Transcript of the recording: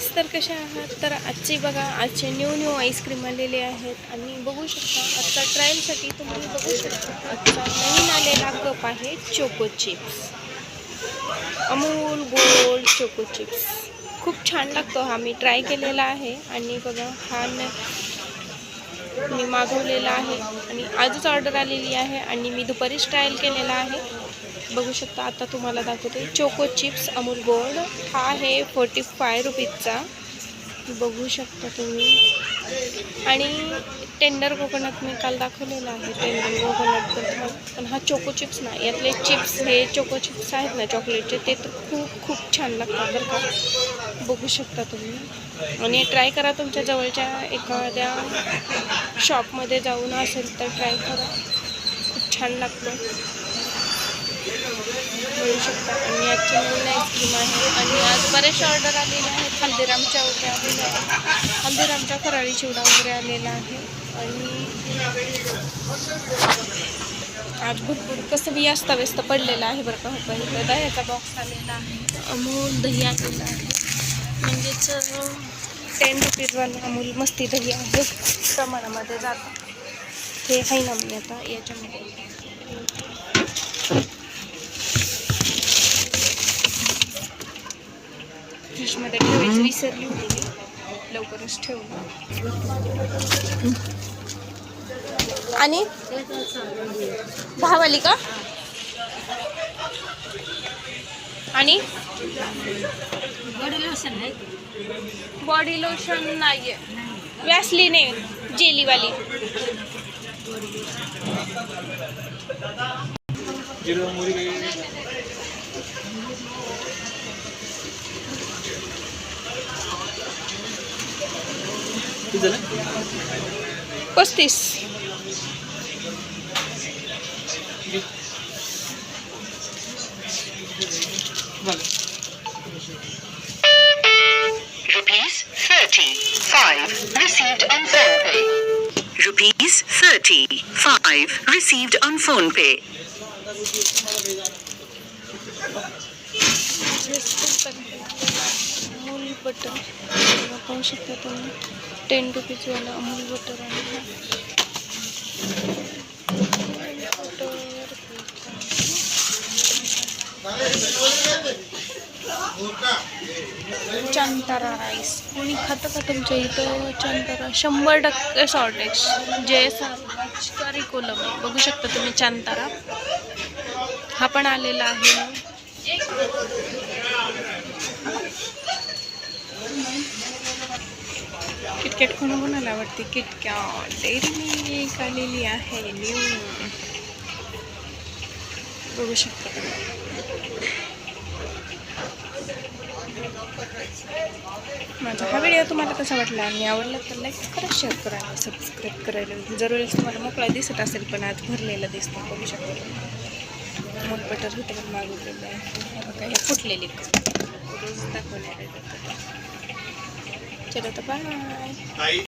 गाईस, तर कशा आहात? तर आजचे बघा, आजचे न्यू आईस्क्रीम आलेले आहेत आणि बघू शकता आजचा ट्रायलसाठी तुम्ही बघू शकता आजचा नवीन आलेला कप आहे choco chips, Amul gold choco chips. खूप छान लागतो हा. मी ट्राय केलेला आहे आणि बघा हा मी मागवलेला आहे आणि आजच ऑर्डर आलेली आहे आणि मी दुपारीच ट्रायल केलेला आहे. बघू शकता, आता तुम्हाला दाखवते चोको चिप्स अमूल गोल्ड. हा आहे 45 रुपीजचा, बघू शकता तुम्ही. आणि टेंडर कोकोनट मी काल दाखवलेला आहे, टेंडर कोकोनट. पण हा चोको चिप्स नाही, यातले चिप्स हे चोको चिप्स आहेत ना चॉकलेटचे, ते तर खूप छान लागतात बरं का. बघू शकता तुम्ही आणि ट्राय करा. तुमच्या जवळच्या एखाद्या शॉपमध्ये जाऊन असेल तर ट्राय करा, खूप छान लागतं. मिळू शकता. आणि आजची नवीन आईस्क्रीम आहे आणि आज बरेचसे ऑर्डर आलेले आहेत. हल्दीरामच्या वगैरे आलेल्या आहेत, हल्दीरामचा फराळी चिवडा वगैरे आलेला आहे. आणि आज भरपूर कसं बी अस्ताव्यस्त पडलेलं आहे बरं का. हो, पहिला दह्याचा बॉक्स आलेला आहे, अमूल दही आलेला आहे, म्हणजेच 10 रुपीजवाला अमूल मस्ती दही आहे, प्रमाणामध्ये जातं. हे आहे ना मी आता याच्यामध्ये फ्रीजमध्ये ठेवायची विसरली होती मी, लवकरच ठेवलं. आणि भावाली का? आणि बॉडी लोशन नाही आहे, वॅसलीन आहे जेलीवाली. ₹35. ₹35 received on PhonePe. ₹35 received on PhonePe. Amul butter पाहू शकता तुम्ही, 10 रुपीजवाला अमूल बटर आहे. चांतारा राईस कोणी खातं का तुमच्या इथं? चांतारा 100% शॉर्टेज जे करिकुलम आहे. बघू शकता तुम्ही चांतारा, हा पण आलेला आहे. किटकॅट कोणाकोणाला आवडते? किटकॅट डेअरी मिल्क आलेली आहे न्यू, बघू शकता. माझा हा व्हिडिओ तुम्हाला कसा वाटला आणि आवडला तर लाईक करा, शेअर करा आणि सबस्क्राईब करायला जरूर. तुम्हाला मोकळा दिसत असेल पण आज भरलेला दिसतो, बघू शकता. मोठ बटर इथे पण मागवलेलं आहे बघा. हे फुटलेली रोज दाखवणार आहे. चलो तर बाय.